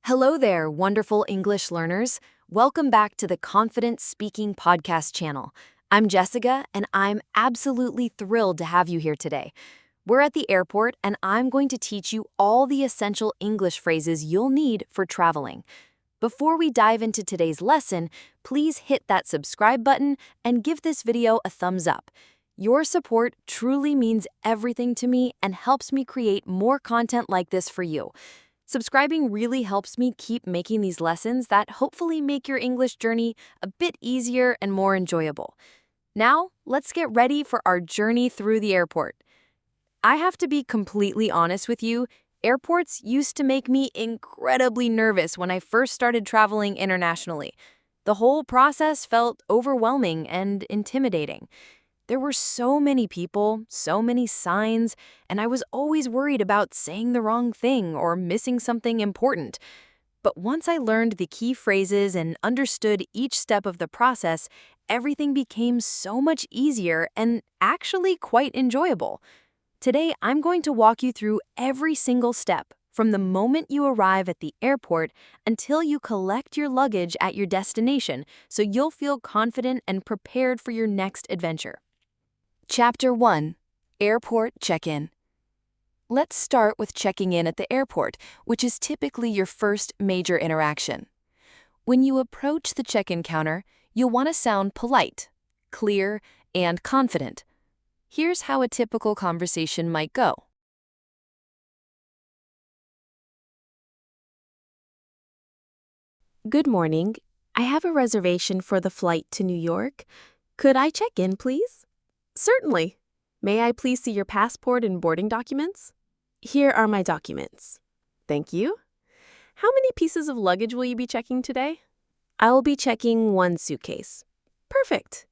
Hello there, wonderful English learners. Welcome back to the Confident Speaking Podcast channel. I'm Jessica, and I'm absolutely thrilled to have you here today. We're at the airport, and I'm going to teach you all the essential English phrases you'll need for traveling. Before we dive into today's lesson, please hit that subscribe button and give this video a thumbs up. Your support truly means everything to me and helps me create more content like this for you. Subscribing really helps me keep making these lessons that hopefully make your English journey a bit easier and more enjoyable. Now, let's get ready for our journey through the airport. I have to be completely honest with you, airports used to make me incredibly nervous when I first started traveling internationally. The whole process felt overwhelming and intimidating. There were so many people, so many signs, and I was always worried about saying the wrong thing or missing something important. But once I learned the key phrases and understood each step of the process, everything became so much easier and actually quite enjoyable. Today, I'm going to walk you through every single step, from the moment you arrive at the airport until you collect your luggage at your destination, so you'll feel confident and prepared for your next adventure. Chapter 1. Airport Check-in. Let's start with checking in at the airport, which is typically your first major interaction. When you approach the check-in counter, you'll want to sound polite, clear, and confident. Here's how a typical conversation might go. Good morning. I have a reservation for the flight to New York. Could I check in, please? Certainly. May I please see your passport and boarding documents? Here are my documents. Thank you. How many pieces of luggage will you be checking today? I will be checking one suitcase. Perfect.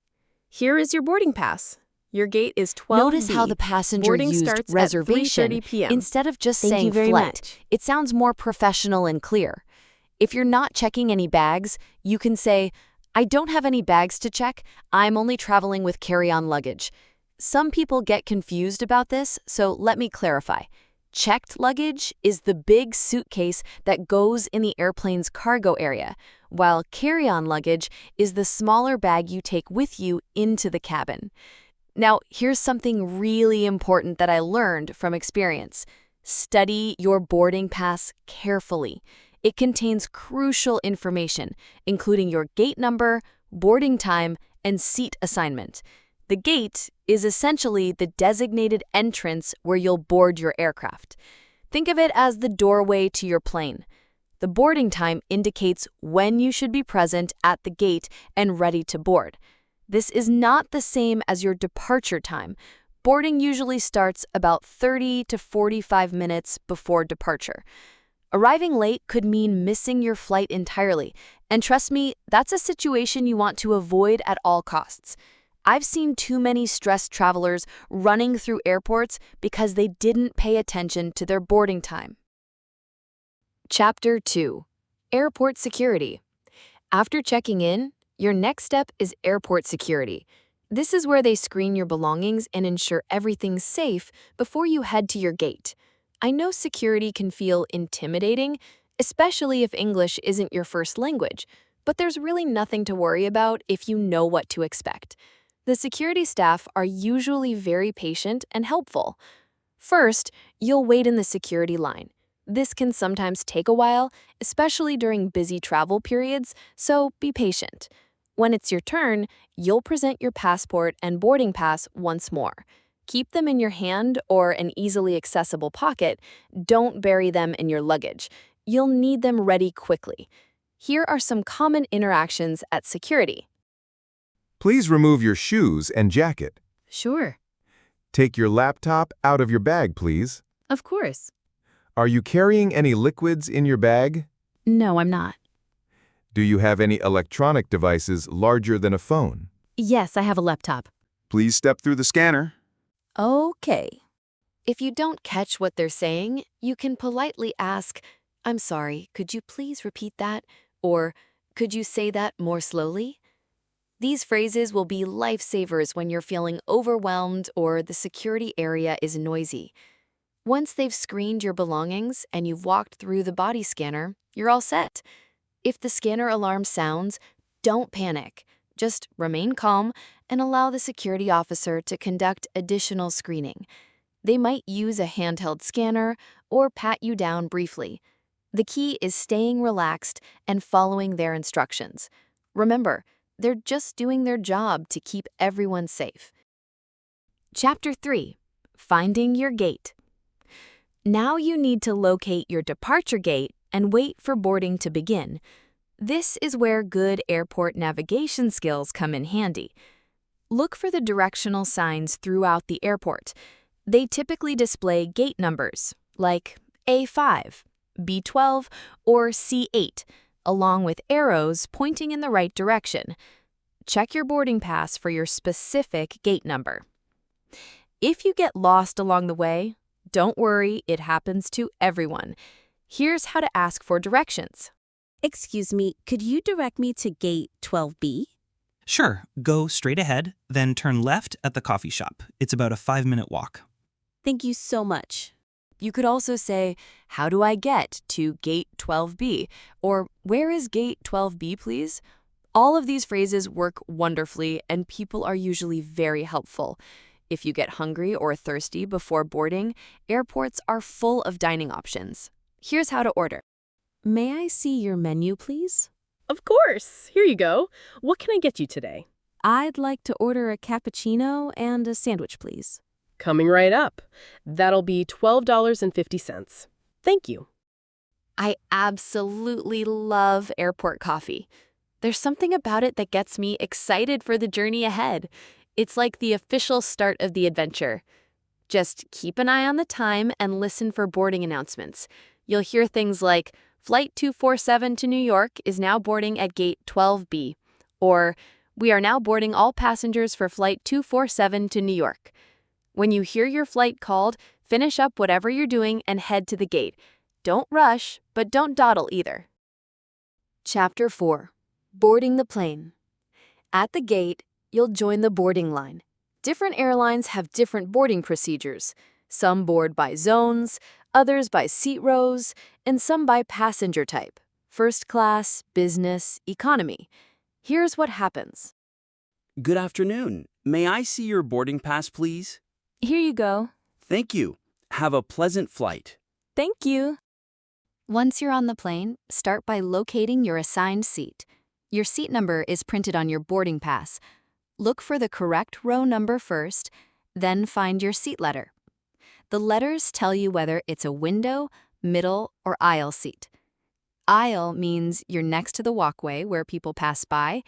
Here is your boarding pass. Your gate is 12B. Notice how the passenger Boarding used starts reservation at 3:30 p.m. instead of just Thank you saying very flight. much. It sounds more professional and clear. If you're not checking any bags, you can say, I don't have any bags to check. I'm only traveling with carry-on luggage. Some people get confused about this, so let me clarify. Checked luggage is the big suitcase that goes in the airplane's cargo area, while carry-on luggage is the smaller bag you take with you into the cabin. Now, here's something really important that I learned from experience. Study your boarding pass carefully. It contains crucial information, including your gate number, boarding time, and seat assignment. The gate is essentially the designated entrance where you'll board your aircraft. Think of it as the doorway to your plane. The boarding time indicates when you should be present at the gate and ready to board. This is not the same as your departure time. Boarding usually starts about 30 to 45 minutes before departure. Arriving late could mean missing your flight entirely, and trust me, that's a situation you want to avoid at all costs. I've seen too many stressed travelers running through airports because they didn't pay attention to their boarding time. Chapter 2. Airport Security. After checking in, your next step is airport security. This is where they screen your belongings and ensure everything's safe before you head to your gate. I know security can feel intimidating, especially if English isn't your first language, but there's really nothing to worry about if you know what to expect. The security staff are usually very patient and helpful. First, you'll wait in the security line. This can sometimes take a while, especially during busy travel periods, so be patient. When it's your turn, you'll present your passport and boarding pass once more. Keep them in your hand or an easily accessible pocket. Don't bury them in your luggage. You'll need them ready quickly. Here are some common interactions at security. Please remove your shoes and jacket. Sure. Take your laptop out of your bag, please. Of course. Are you carrying any liquids in your bag? No, I'm not. Do you have any electronic devices larger than a phone? Yes, I have a laptop. Please step through the scanner. Okay. If you don't catch what they're saying, you can politely ask, I'm sorry, could you please repeat that? Or, could you say that more slowly? These phrases will be lifesavers when you're feeling overwhelmed or the security area is noisy. Once they've screened your belongings and you've walked through the body scanner, you're all set. If the scanner alarm sounds, don't panic. Just remain calm and allow the security officer to conduct additional screening. They might use a handheld scanner or pat you down briefly. The key is staying relaxed and following their instructions. Remember, they're just doing their job to keep everyone safe. Chapter 3. Finding your gate. Now you need to locate your departure gate and wait for boarding to begin. This is where good airport navigation skills come in handy. Look for the directional signs throughout the airport. They typically display gate numbers, like A5, B12, or C8, along with arrows pointing in the right direction. Check your boarding pass for your specific gate number. If you get lost along the way, don't worry, it happens to everyone. Here's how to ask for directions. Excuse me, could you direct me to gate 12B? Sure, go straight ahead, then turn left at the coffee shop. It's about a 5-minute walk. Thank you so much. You could also say, how do I get to gate 12B? Or where is gate 12B, please? All of these phrases work wonderfully, and people are usually very helpful. If you get hungry or thirsty before boarding, airports are full of dining options. Here's how to order. May I see your menu, please? Of course. Here you go. What can I get you today? I'd like to order a cappuccino and a sandwich, please. Coming right up. That'll be $12.50. Thank you. I absolutely love airport coffee. There's something about it that gets me excited for the journey ahead. It's like the official start of the adventure. Just keep an eye on the time and listen for boarding announcements. You'll hear things like, Flight 247 to New York is now boarding at gate 12B, or we are now boarding all passengers for Flight 247 to New York. When you hear your flight called, finish up whatever you're doing and head to the gate. Don't rush, but don't dawdle either. Chapter 4. Boarding the plane. At the gate, you'll join the boarding line. Different airlines have different boarding procedures. Some board by zones, others by seat rows, and some by passenger type: first class, business, economy. Here's what happens. Good afternoon. May I see your boarding pass, please? Here you go. Thank you. Have a pleasant flight. Thank you. Once you're on the plane, start by locating your assigned seat. Your seat number is printed on your boarding pass. Look for the correct row number first, then find your seat letter. The letters tell you whether it's a window, middle, or aisle seat. Aisle means you're next to the walkway where people pass by.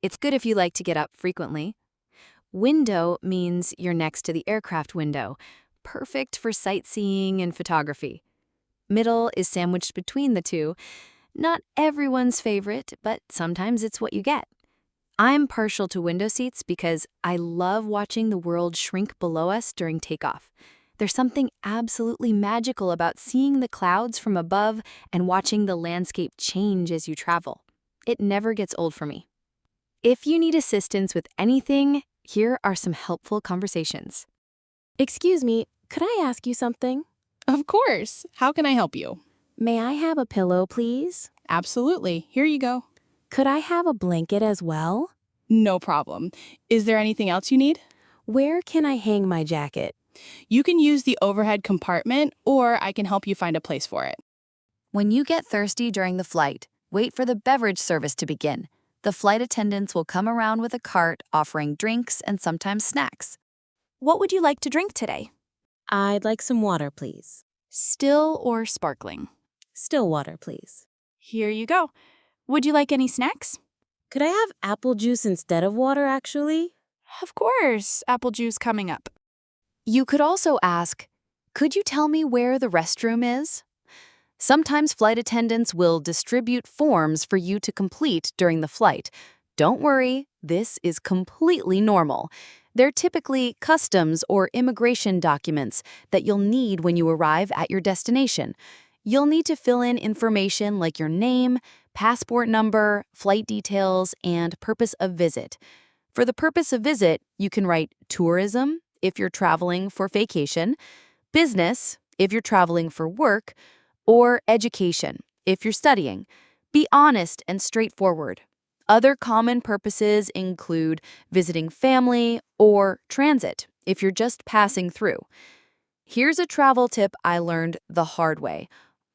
It's good if you like to get up frequently. Window means you're next to the aircraft window, perfect for sightseeing and photography. Middle is sandwiched between the two. Not everyone's favorite, but sometimes it's what you get. I'm partial to window seats because I love watching the world shrink below us during takeoff. There's something absolutely magical about seeing the clouds from above and watching the landscape change as you travel. It never gets old for me. If you need assistance with anything, here are some helpful conversations. Excuse me, could I ask you something? Of course. How can I help you? May I have a pillow, please? Absolutely. Here you go. Could I have a blanket as well? No problem. Is there anything else you need? Where can I hang my jacket? You can use the overhead compartment, or I can help you find a place for it. When you get thirsty during the flight, wait for the beverage service to begin. The flight attendants will come around with a cart offering drinks and sometimes snacks. What would you like to drink today? I'd like some water, please. Still or sparkling? Still water, please. Here you go. Would you like any snacks? Could I have apple juice instead of water, actually? Of course, apple juice coming up. You could also ask, could you tell me where the restroom is? Sometimes flight attendants will distribute forms for you to complete during the flight. Don't worry, this is completely normal. They're typically customs or immigration documents that you'll need when you arrive at your destination. You'll need to fill in information like your name, passport number, flight details, and purpose of visit. For the purpose of visit, you can write tourism if you're traveling for vacation, business if you're traveling for work, or education, if you're studying. Be honest and straightforward. Other common purposes include visiting family or transit, if you're just passing through. Here's a travel tip I learned the hard way.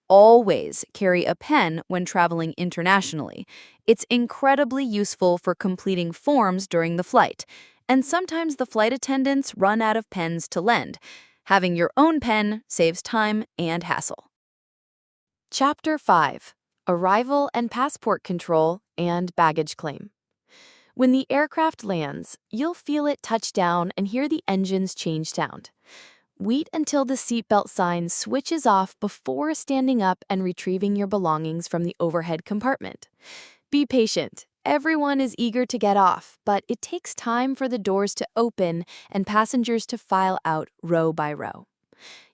Always carry a pen when traveling internationally. It's incredibly useful for completing forms during the flight, and sometimes the flight attendants run out of pens to lend. Having your own pen saves time and hassle. Chapter 5. Arrival and Passport Control and Baggage Claim. When the aircraft lands, you'll feel it touch down and hear the engines change sound. Wait until the seatbelt sign switches off before standing up and retrieving your belongings from the overhead compartment. Be patient. Everyone is eager to get off, but it takes time for the doors to open and passengers to file out row by row.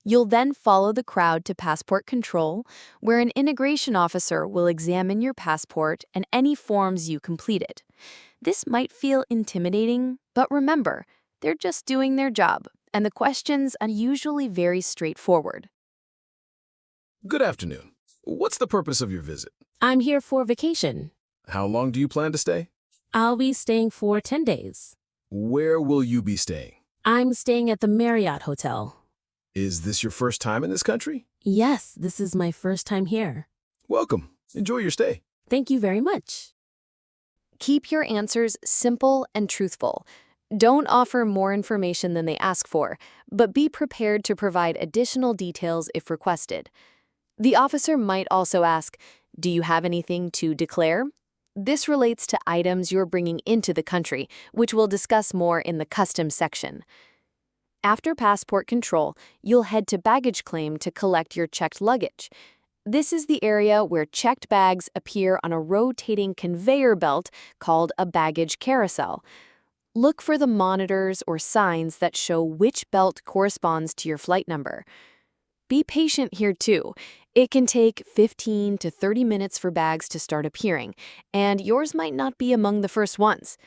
You'll then follow the crowd to passport control, where an immigration officer will examine your passport and any forms you completed. This might feel intimidating, but remember, they're just doing their job, and the questions are usually very straightforward. Good afternoon. What's the purpose of your visit? I'm here for vacation. How long do you plan to stay? I'll be staying for 10 days. Where will you be staying? I'm staying at the Marriott Hotel. Is this your first time in this country? Yes, this is my first time here. Welcome. Enjoy your stay. Thank you very much. Keep your answers simple and truthful. Don't offer more information than they ask for, but be prepared to provide additional details if requested. The officer might also ask, "Do you have anything to declare?" This relates to items you're bringing into the country, which we'll discuss more in the customs section. After passport control, you'll head to baggage claim to collect your checked luggage. This is the area where checked bags appear on a rotating conveyor belt called a baggage carousel. Look for the monitors or signs that show which belt corresponds to your flight number. Be patient here too. It can take 15 to 30 minutes for bags to start appearing, and yours might not be among the first ones.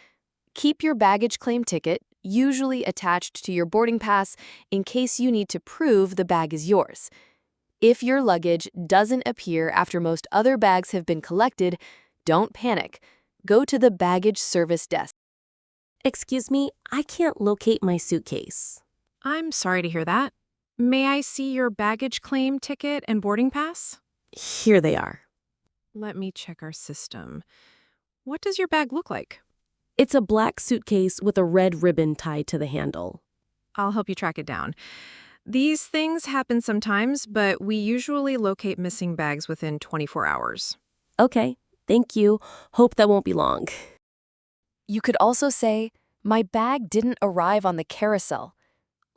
Keep your baggage claim ticket, usually attached to your boarding pass, in case you need to prove the bag is yours. If your luggage doesn't appear after most other bags have been collected, don't panic. Go to the baggage service desk. Excuse me, I can't locate my suitcase. I'm sorry to hear that. May I see your baggage claim ticket and boarding pass? Here they are. Let me check our system. What does your bag look like? It's a black suitcase with a red ribbon tied to the handle. I'll help you track it down. These things happen sometimes, but we usually locate missing bags within 24 hours. Okay, thank you. Hope that won't be long. You could also say, "My bag didn't arrive on the carousel."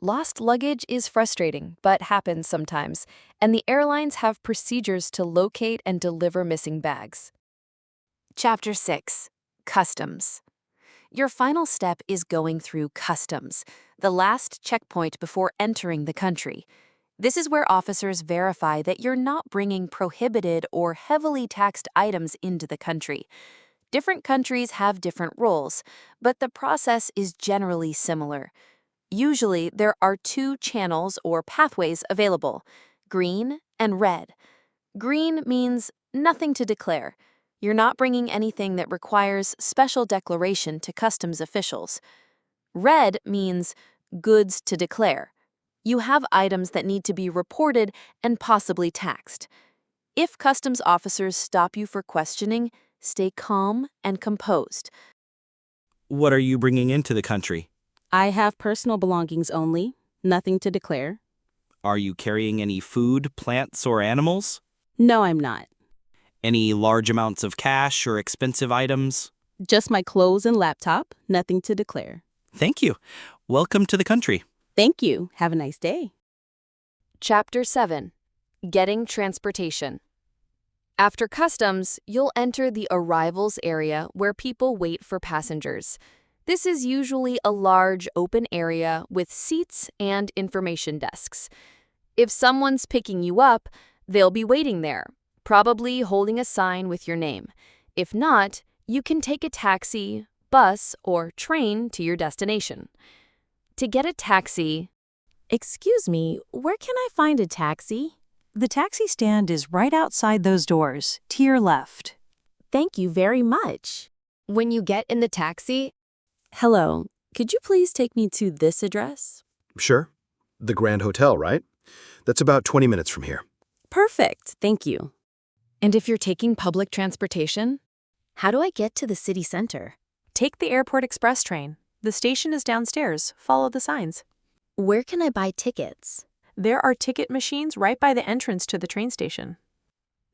Lost luggage is frustrating, but happens sometimes, and the airlines have procedures to locate and deliver missing bags. Chapter 6. Customs. Your final step is going through customs, the last checkpoint before entering the country. This is where officers verify that you're not bringing prohibited or heavily taxed items into the country. Different countries have different rules, but the process is generally similar. Usually, there are two channels or pathways available: green and red. Green means nothing to declare. You're not bringing anything that requires special declaration to customs officials. Red means goods to declare. You have items that need to be reported and possibly taxed. If customs officers stop you for questioning, stay calm and composed. What are you bringing into the country? I have personal belongings only, nothing to declare. Are you carrying any food, plants, or animals? No, I'm not. Any large amounts of cash or expensive items? Just my clothes and laptop, nothing to declare. Thank you. Welcome to the country. Thank you. Have a nice day. Chapter 7. Getting transportation. After customs, you'll enter the arrivals area where people wait for passengers. This is usually a large open area with seats and information desks. If someone's picking you up, they'll be waiting there, probably holding a sign with your name. If not, you can take a taxi, bus, or train to your destination. To get a taxi, Excuse me, where can I find a taxi? The taxi stand is right outside those doors, to your left. Thank you very much. When you get in the taxi, Hello, could you please take me to this address? Sure. The Grand Hotel, right? That's about 20 minutes from here. Perfect, thank you. and if you're taking public transportation, How do I get to the city center? Take the Airport Express train. The station is downstairs. Follow the signs. Where can I buy tickets? There are ticket machines right by the entrance to the train station.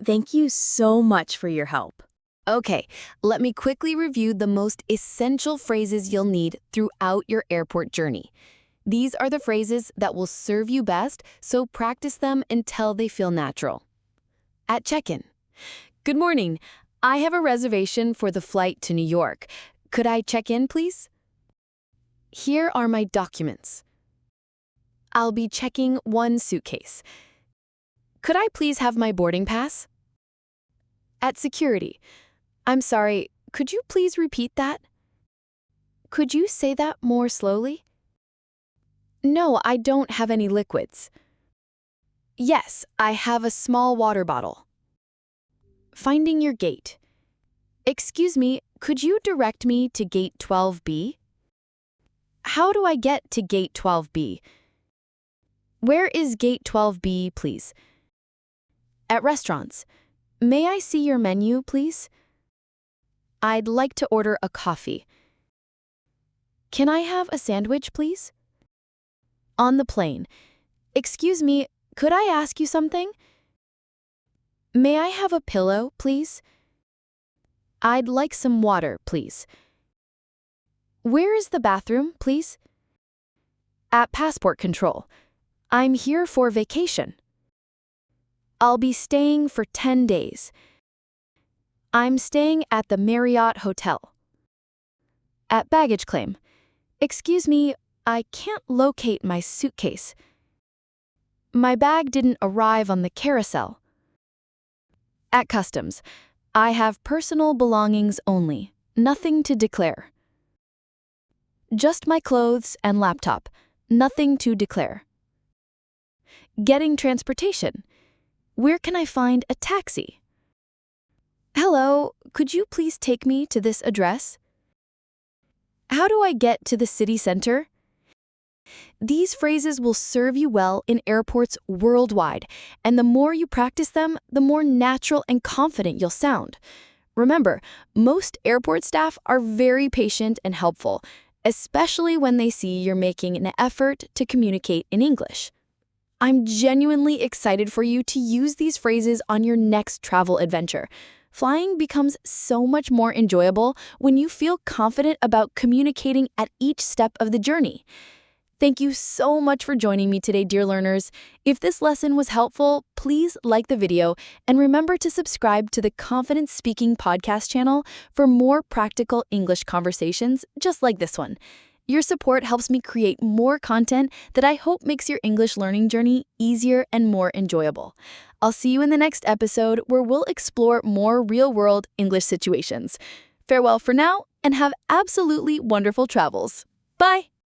Thank you so much for your help. Okay, let me quickly review the most essential phrases you'll need throughout your airport journey. These are the phrases that will serve you best, so practice them until they feel natural. At check-in. Good morning. I have a reservation for the flight to New York. Could I check in, please? Here are my documents. I'll be checking one suitcase. Could I please have my boarding pass? At security. I'm sorry, could you please repeat that? Could you say that more slowly? No, I don't have any liquids. Yes, I have a small water bottle. Finding your gate. Excuse me, could you direct me to gate 12B? How do I get to gate 12B? Where is gate 12B, please? At restaurants. May I see your menu, please? I'd like to order a coffee. Can I have a sandwich, please? On the plane. Excuse me, could I ask you something? May I have a pillow, please? I'd like some water, please. Where is the bathroom, please? At passport control. I'm here for vacation. I'll be staying for 10 days. I'm staying at the Marriott Hotel. At baggage claim. Excuse me, I can't locate my suitcase. My bag didn't arrive on the carousel. At customs. I have personal belongings only, nothing to declare. Just my clothes and laptop, nothing to declare. Getting transportation. Where can I find a taxi? Hello, could you please take me to this address? How do I get to the city center? These phrases will serve you well in airports worldwide, and the more you practice them, the more natural and confident you'll sound. Remember, most airport staff are very patient and helpful, especially when they see you're making an effort to communicate in English. I'm genuinely excited for you to use these phrases on your next travel adventure. Flying becomes so much more enjoyable when you feel confident about communicating at each step of the journey. Thank you so much for joining me today, dear learners. If this lesson was helpful, please like the video and remember to subscribe to the Confident Speaking podcast channel for more practical English conversations just like this one. Your support helps me create more content that I hope makes your English learning journey easier and more enjoyable. I'll see you in the next episode where we'll explore more real-world English situations. Farewell for now and have absolutely wonderful travels. Bye!